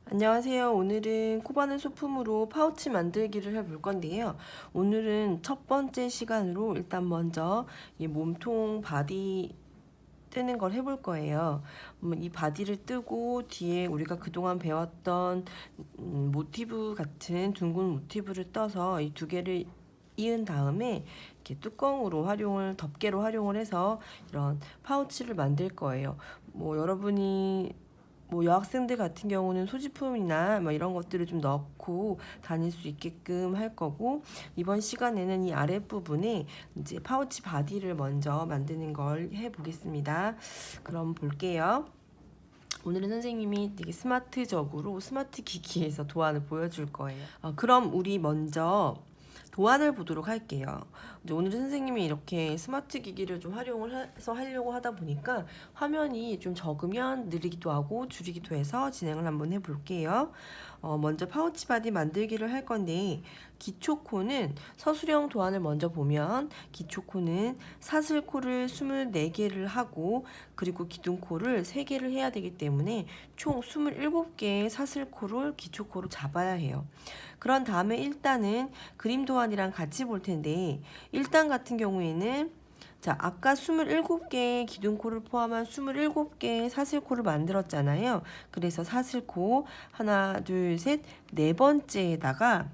안녕하세요. 오늘은 코바늘 소품으로 파우치 만들기를 해볼 건데요. 오늘은 첫 번째 시간으로 일단 먼저 이 몸통 바디 뜨는 걸 해볼 거예요. 이 바디를 뜨고 뒤에 우리가 그동안 배웠던 모티브 같은 둥근 모티브를 떠서 이 두 개를 이은 다음에 이렇게 뚜껑으로 덮개로 활용을 해서 이런 파우치를 만들 거예요. 여러분이 여학생들 같은 경우는 소지품이나 이런 것들을 좀 넣고 다닐 수 있게끔 할 거고, 이번 시간에는 이 아랫부분에 이제 파우치 바디를 먼저 만드는 걸 해보겠습니다. 그럼 볼게요. 오늘은 선생님이 되게 스마트적으로 스마트 기기에서 도안을 보여줄 거예요. 그럼 우리 먼저 도안을 보도록 할게요. 이제 오늘은 선생님이 이렇게 스마트 기기를 좀 활용을 해서 하려고 하다 보니까 화면이 좀 적으면 느리기도 하고 줄이기도 해서 진행을 한번 해볼게요. 먼저 파우치 바디 만들기를 할 건데, 기초코는 서술형 도안을 먼저 보면 기초코는 사슬코를 24개를 하고 그리고 기둥코를 3개를 해야 되기 때문에 총 27개의 사슬코를 기초코로 잡아야 해요. 그런 다음에 1단은 그림 도안이랑 같이 볼 텐데, 1단 같은 경우에는 아까 27개의 기둥코를 포함한 27개의 사슬코를 만들었잖아요. 그래서 사슬코 하나, 둘, 셋, 네 번째에다가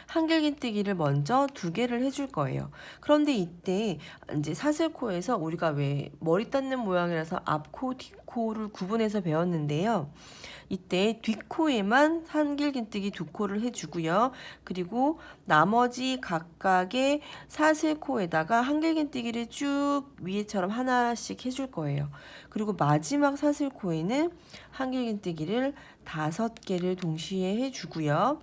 한길긴뜨기를 먼저 2개를 해줄 거예요. 그런데 이때 이제 사슬코에서 우리가 왜 머리 닿는 모양이라서 앞코, 뒷코를 구분해서 배웠는데요. 이때 뒷코에만 한길긴뜨기 2코를 해주고요. 그리고 나머지 각각의 사슬코에다가 한길긴뜨기를 쭉 위에처럼 하나씩 해줄 거예요. 그리고 마지막 사슬코에는 한길긴뜨기를 5개를 동시에 해주고요.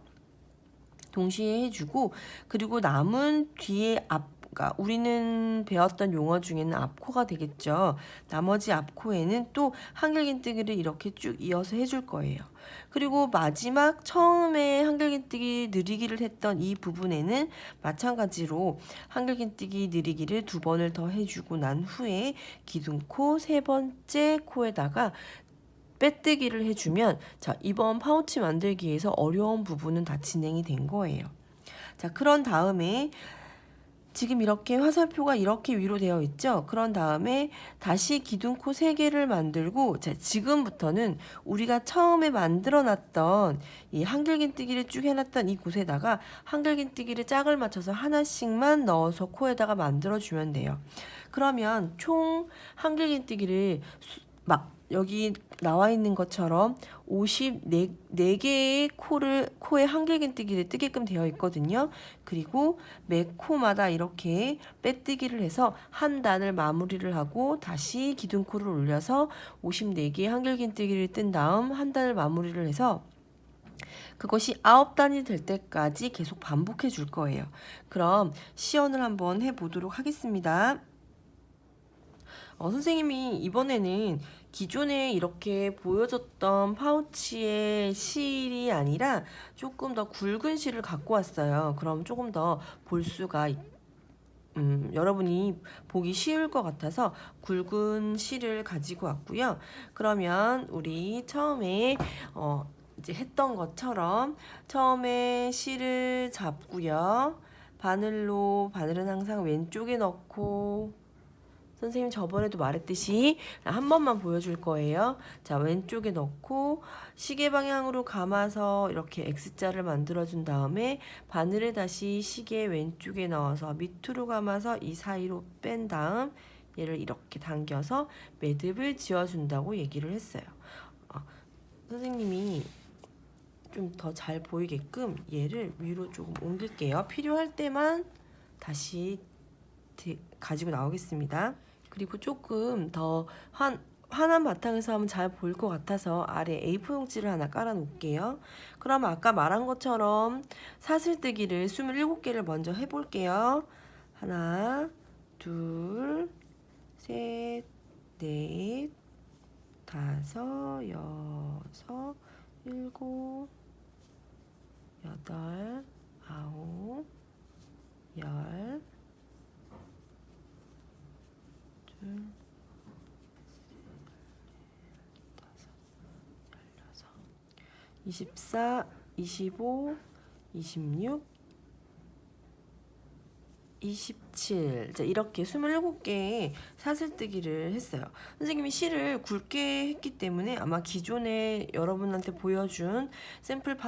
그리고 남은 뒤에 그러니까 우리는 배웠던 용어 중에는 앞코가 되겠죠. 나머지 앞코에는 또 한길긴뜨기를 이렇게 쭉 이어서 해줄 거예요. 그리고 마지막 처음에 한길긴뜨기 느리기를 했던 이 부분에는 마찬가지로 한길긴뜨기 느리기를 2번을 더 해주고 난 후에 기둥코 3번째 코에다가 빼뜨기를 해주면, 이번 파우치 만들기에서 어려운 부분은 다 진행이 된 거예요. 그런 다음에 지금 이렇게 화살표가 이렇게 위로 되어 있죠. 그런 다음에 다시 기둥코 3개를 만들고, 지금부터는 우리가 처음에 만들어 놨던 이 한길긴뜨기를 쭉 해놨던 이 곳에다가 한길긴뜨기를 짝을 맞춰서 하나씩만 넣어서 코에다가 만들어 주면 돼요. 그러면 총 한길긴뜨기를 여기 나와 있는 것처럼 54개의 코에 한길긴뜨기를 뜨게끔 되어 있거든요. 그리고 매 코마다 이렇게 빼뜨기를 해서 한 단을 마무리를 하고 다시 기둥코를 올려서 54개의 한길긴뜨기를 뜬 다음 한 단을 마무리를 해서 그것이 9단이 될 때까지 계속 반복해 줄 거예요. 그럼 시연을 한번 해보도록 하겠습니다. 선생님이 이번에는 기존에 이렇게 보여줬던 파우치의 실이 아니라 조금 더 굵은 실을 갖고 왔어요. 그럼 조금 더 볼 수가 여러분이 보기 쉬울 것 같아서 굵은 실을 가지고 왔고요. 그러면 우리 처음에 이제 했던 것처럼 처음에 실을 잡고요. 바늘은 항상 왼쪽에 넣고, 선생님 저번에도 말했듯이 한 번만 보여줄 거예요. 왼쪽에 넣고 시계 방향으로 감아서 이렇게 X자를 만들어준 다음에 바늘을 다시 시계 왼쪽에 넣어서 밑으로 감아서 이 사이로 뺀 다음 얘를 이렇게 당겨서 매듭을 지어준다고 얘기를 했어요. 선생님이 좀 더 잘 보이게끔 얘를 위로 조금 옮길게요. 필요할 때만 다시 가지고 나오겠습니다. 그리고 조금 더 환한 바탕에서 하면 잘 보일 것 같아서 아래 A4 용지를 하나 깔아 놓을게요. 그럼 아까 말한 것처럼 사슬뜨기를 27개를 먼저 해볼게요. 하나, 둘, 셋, 넷, 다섯, 여섯, 일곱, 여덟, 아홉, 열, 둘, 24, 25, 26, 27. 자, 이렇게 27개의 사슬뜨기를 했어요. 선생님이 실을 굵게 했기 때문에 아마 기존에 여러분한테 보여준 샘플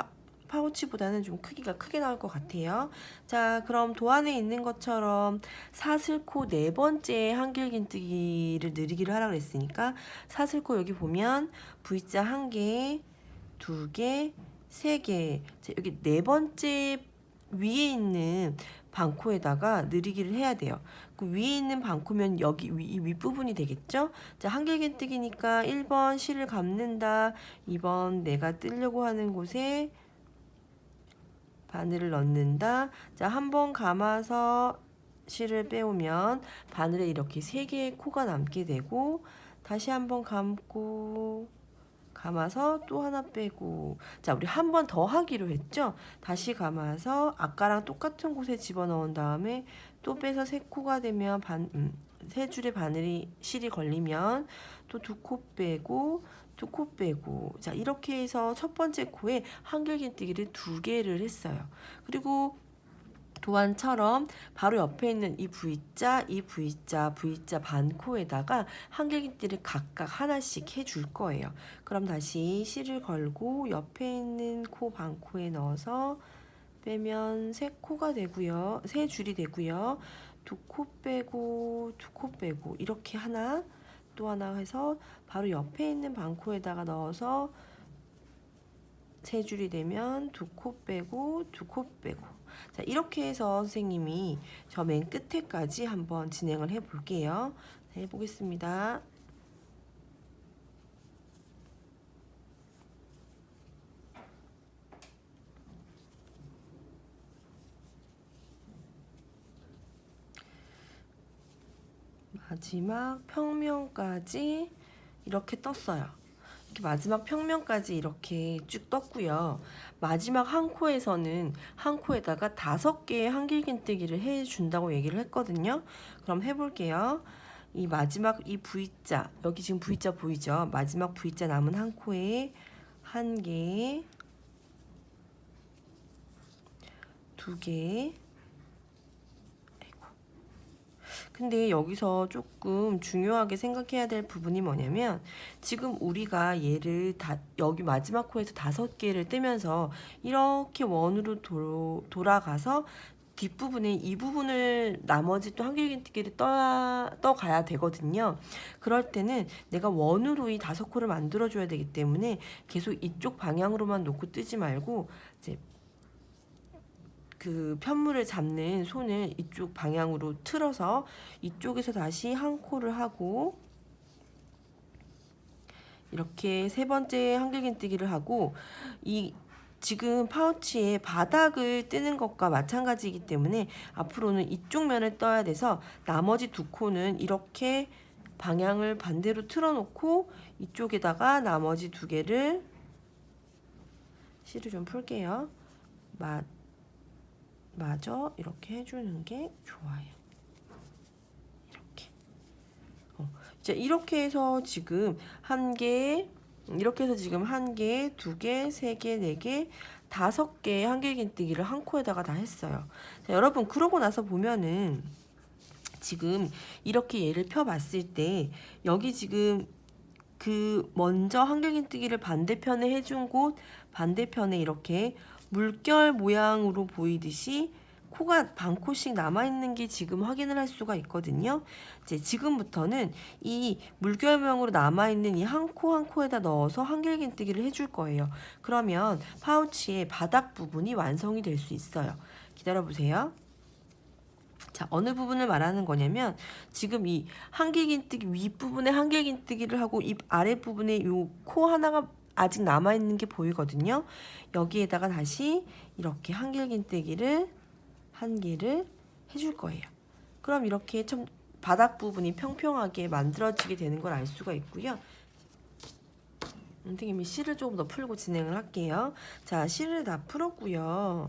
파우치보다는 좀 크기가 크게 나올 것 같아요. 자, 그럼 도안에 있는 것처럼 사슬코 네 번째 한길긴뜨기를 느리기를 하라 그랬으니까 사슬코 여기 보면 V자 1개, 2개, 3개. 자, 여기 네 번째 위에 있는 반코에다가 느리기를 해야 돼요. 그 위에 있는 반코면 여기 이 윗부분이 되겠죠? 자, 한길긴뜨기니까 1번 실을 감는다. 2번 내가 뜨려고 하는 곳에 바늘을 넣는다. 자, 한 번 감아서 실을 빼오면 바늘에 이렇게 3개의 코가 남게 되고 다시 한 번 감고 감아서 또 하나 빼고. 자, 우리 한 번 더 하기로 했죠? 다시 감아서 아까랑 똑같은 곳에 집어넣은 다음에 또 빼서 3코가 되면 3줄의 바늘이 실이 걸리면 또 2코 빼고 2코 빼고. 자, 이렇게 해서 첫 번째 코에 한길긴뜨기를 2개를 했어요. 그리고 도안처럼 바로 옆에 있는 이 V자, 이 V자, V자 반코에다가 한길긴뜨기를 각각 하나씩 해줄 거예요. 그럼 다시 실을 걸고 옆에 있는 코 반코에 넣어서 빼면 3코가 되고요. 3줄이 되고요. 2코 빼고 2코 빼고 이렇게 하나 또 하나 해서 바로 옆에 있는 반코에다가 넣어서 3줄이 되면 2코 빼고 2코 빼고. 자, 이렇게 해서 선생님이 저 맨 끝에까지 한번 진행을 해 볼게요. 해 보겠습니다. 마지막 평면까지 이렇게 떴어요. 이렇게 마지막 평면까지 이렇게 쭉 떴고요. 마지막 한 코에서는 한 코에다가 5개의 한길긴뜨기를 해준다고 얘기를 했거든요. 그럼 해볼게요. 이 마지막 이 V자, 여기 지금 V자 보이죠? 마지막 V자 남은 한 코에 1개, 2개. 근데 여기서 조금 중요하게 생각해야 될 부분이 뭐냐면 지금 우리가 얘를 여기 마지막 코에서 5개를 뜨면서 이렇게 원으로 돌아가서 뒷부분에 이 부분을 나머지 또 한길긴뜨기를 떠가야 되거든요. 그럴 때는 내가 원으로 이 5코를 만들어줘야 되기 때문에 계속 이쪽 방향으로만 놓고 뜨지 말고 이제 그 편물을 잡는 손을 이쪽 방향으로 틀어서 이쪽에서 다시 한 코를 하고 이렇게 3번째 한길긴뜨기를 하고 이 지금 파우치의 바닥을 뜨는 것과 마찬가지이기 때문에 앞으로는 이쪽 면을 떠야 돼서 나머지 2코는 이렇게 방향을 반대로 틀어놓고 이쪽에다가 나머지 2개를 실을 좀 풀게요. 마저 이렇게 해주는 게 좋아요. 이렇게. 이제 이렇게 해서 지금 1개, 이렇게 해서 지금 1개, 2개, 3개, 4개, 5개의 한길긴뜨기를 한 코에다가 다 했어요. 자, 여러분 그러고 나서 보면은 지금 이렇게 얘를 펴봤을 때 여기 지금 그 먼저 한길긴뜨기를 반대편에 해준 곳 반대편에 이렇게 물결 모양으로 보이듯이 코가 반코씩 남아있는 게 지금 확인을 할 수가 있거든요. 이제 지금부터는 이 물결 모양으로 남아있는 이 한 코 한 코에다 넣어서 한길긴뜨기를 해줄 거예요. 그러면 파우치의 바닥 부분이 완성이 될 수 있어요. 기다려보세요. 자, 어느 부분을 말하는 거냐면 지금 이 한길긴뜨기 윗부분에 한길긴뜨기를 하고 이 아랫부분에 요 코 하나가 아직 남아있는 게 보이거든요. 여기에다가 다시 이렇게 한길긴뜨기를 1개를 해줄 거예요. 그럼 이렇게 좀 바닥 부분이 평평하게 만들어지게 되는 걸 알 수가 있고요. 선생님이 실을 조금 더 풀고 진행을 할게요. 자, 실을 다 풀었고요.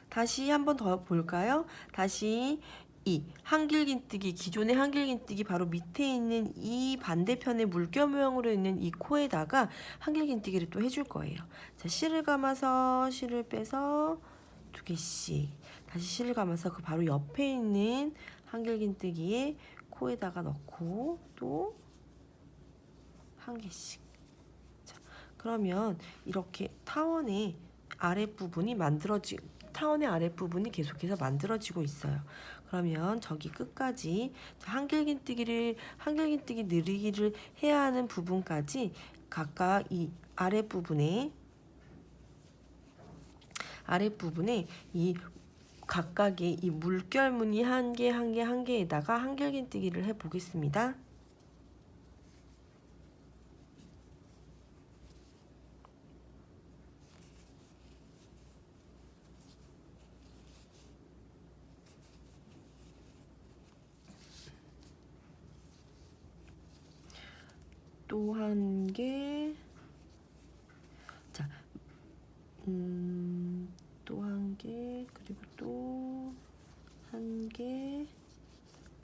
다시 한번 더 볼까요? 다시 이 한길긴뜨기, 기존의 한길긴뜨기 바로 밑에 있는 이 반대편의 물결 모양으로 있는 이 코에다가 한길긴뜨기를 또 해줄 거예요. 자, 실을 감아서 실을 빼서 2개씩, 다시 실을 감아서 그 바로 옆에 있는 한길긴뜨기에 코에다가 넣고 또 1개씩. 자, 그러면 이렇게 타원의 아랫부분이 계속해서 만들어지고 있어요. 그러면 저기 끝까지 한길긴뜨기 느리기를 해야 하는 부분까지 각각 이 아랫부분에 이 각각의 이 물결무늬 한 개에다가 한길긴뜨기를 해 보겠습니다. 또 한 개. 자, 또 한 개, 그리고 또 한 개.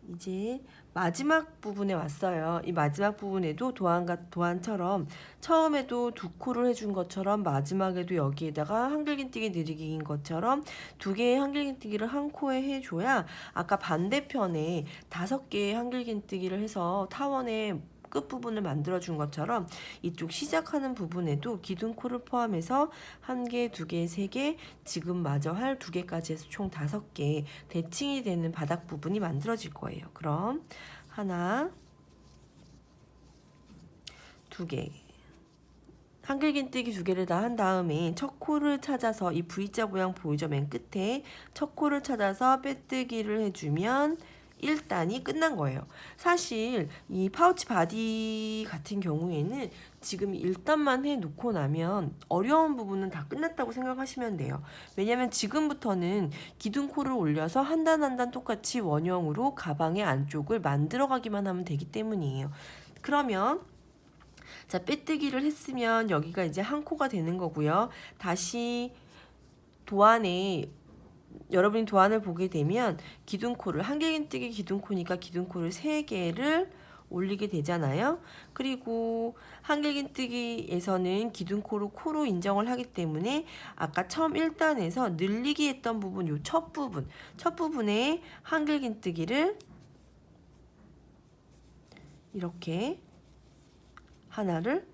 이제 마지막 부분에 왔어요. 이 마지막 부분에도 도안처럼 처음에도 2코를 해준 것처럼 마지막에도 여기에다가 한길긴뜨기 느리기인 것처럼 2개의 한길긴뜨기를 한 코에 해줘야 아까 반대편에 5개의 한길긴뜨기를 해서 타원의 끝부분을 만들어준 것처럼 이쪽 시작하는 부분에도 기둥코를 포함해서 1개, 2개, 3개, 지금 마저 할 2개까지 해서 총 5개 대칭이 되는 바닥 부분이 만들어질 거예요. 그럼 하나, 2개, 한길긴뜨기 2개를 다 한 다음에 첫 코를 찾아서 이 V자 모양 보이죠? 맨 끝에 첫 코를 찾아서 빼뜨기를 해주면 1단이 끝난 거예요. 사실 이 파우치 바디 같은 경우에는 지금 1단만 해놓고 나면 어려운 부분은 다 끝났다고 생각하시면 돼요. 왜냐면 지금부터는 기둥코를 올려서 한 단 한 단 똑같이 원형으로 가방의 안쪽을 만들어가기만 하면 되기 때문이에요. 그러면 자, 빼뜨기를 했으면 여기가 이제 한 코가 되는 거고요. 다시 여러분이 도안을 보게 되면 기둥코를 한길긴뜨기 기둥코니까 기둥코를 3개를 올리게 되잖아요. 그리고 한길긴뜨기에서는 기둥코를 코로 인정을 하기 때문에 아까 처음 1단에서 늘리기 했던 부분, 요 첫 부분에 한길긴뜨기를 이렇게 하나를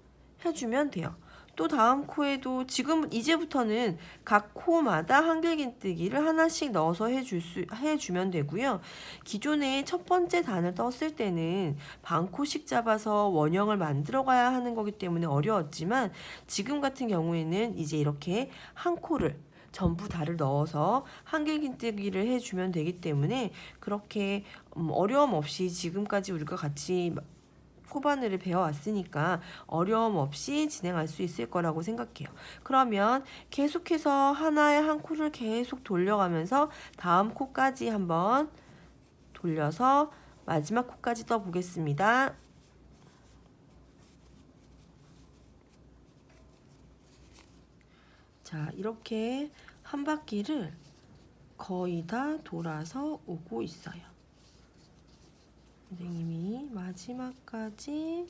해주면 돼요. 또 다음 코에도 이제부터는 각 코마다 한길긴뜨기를 하나씩 넣어서 해주면 되고요. 기존에 첫 번째 단을 떴을 때는 반코씩 잡아서 원형을 만들어 가야 하는 거기 때문에 어려웠지만 지금 같은 경우에는 이제 이렇게 한 코를 전부 다를 넣어서 한길긴뜨기를 해주면 되기 때문에 그렇게 어려움 없이 지금까지 우리가 같이 코바늘을 배워왔으니까 어려움 없이 진행할 수 있을 거라고 생각해요. 그러면 계속해서 하나의 한 코를 계속 돌려가면서 다음 코까지 한번 돌려서 마지막 코까지 떠보겠습니다. 자, 이렇게 한 바퀴를 거의 다 돌아서 오고 있어요. 선생님이 마지막까지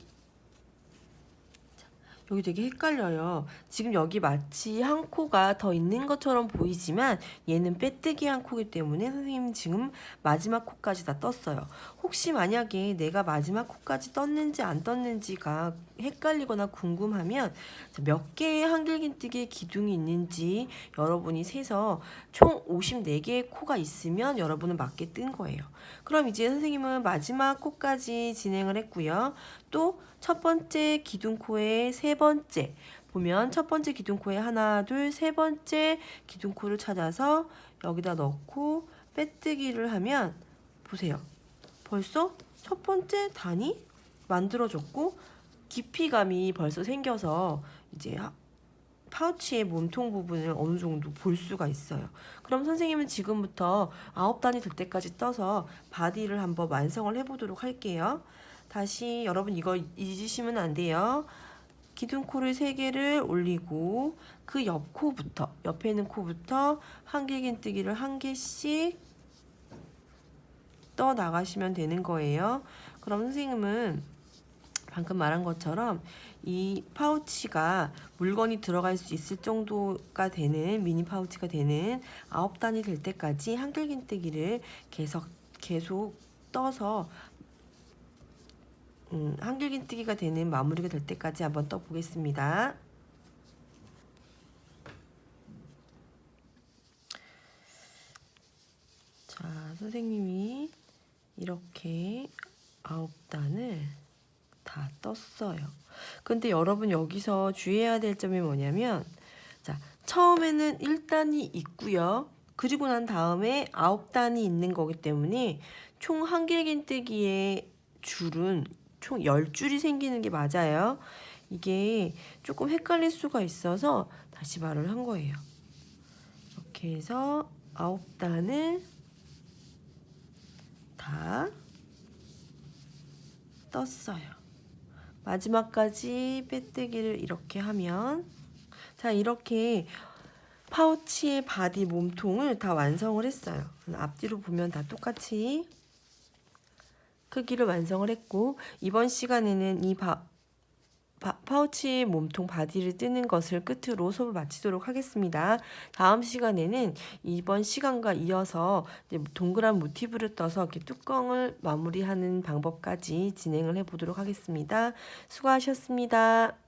여기 되게 헷갈려요. 지금 여기 마치 한 코가 더 있는 것처럼 보이지만 얘는 빼뜨기 한 코이기 때문에 선생님 지금 마지막 코까지 다 떴어요. 혹시 만약에 내가 마지막 코까지 떴는지 안 떴는지가 헷갈리거나 궁금하면 몇 개의 한길긴뜨기의 기둥이 있는지 여러분이 세서 총 54개의 코가 있으면 여러분은 맞게 뜬 거예요. 그럼 이제 선생님은 마지막 코까지 진행을 했고요. 또 첫 번째 기둥코의 세 번째 보면 첫 번째 기둥코에 하나, 둘, 세 번째 기둥코를 찾아서 여기다 넣고 빼뜨기를 하면 보세요. 벌써 첫 번째 단이 만들어졌고 깊이감이 벌써 생겨서 이제 파우치의 몸통 부분을 어느 정도 볼 수가 있어요. 그럼 선생님은 지금부터 9단이 될 때까지 떠서 바디를 한번 완성을 해보도록 할게요. 다시 여러분 이거 잊으시면 안 돼요. 기둥코를 3개를 올리고 그 옆에 있는 코부터 한길긴뜨기를 1개씩 떠 나가시면 되는 거예요. 그럼 선생님은 방금 말한 것처럼 이 파우치가 물건이 들어갈 수 있을 정도가 되는 미니 파우치가 되는 9단이 될 때까지 한길긴뜨기를 계속 떠서 한길긴뜨기가 되는 마무리가 될 때까지 한번 떠 보겠습니다. 자, 선생님이 이렇게 9단을 다 떴어요. 근데 여러분 여기서 주의해야 될 점이 뭐냐면, 자, 처음에는 1단이 있고요. 그리고 난 다음에 9단이 있는 거기 때문에 총 한길긴뜨기의 줄은 총 10줄이 생기는 게 맞아요. 이게 조금 헷갈릴 수가 있어서 다시 말을 한 거예요. 이렇게 해서 9단을 다 떴어요. 마지막까지 빼뜨기를 이렇게 하면, 자, 이렇게 파우치의 바디 몸통을 다 완성을 했어요. 앞뒤로 보면 다 똑같이 크기를 완성을 했고, 이번 시간에는 이 파우치 몸통 바디를 뜨는 것을 끝으로 수업을 마치도록 하겠습니다. 다음 시간에는 이번 시간과 이어서 이제 동그란 모티브를 떠서 이렇게 뚜껑을 마무리하는 방법까지 진행을 해보도록 하겠습니다. 수고하셨습니다.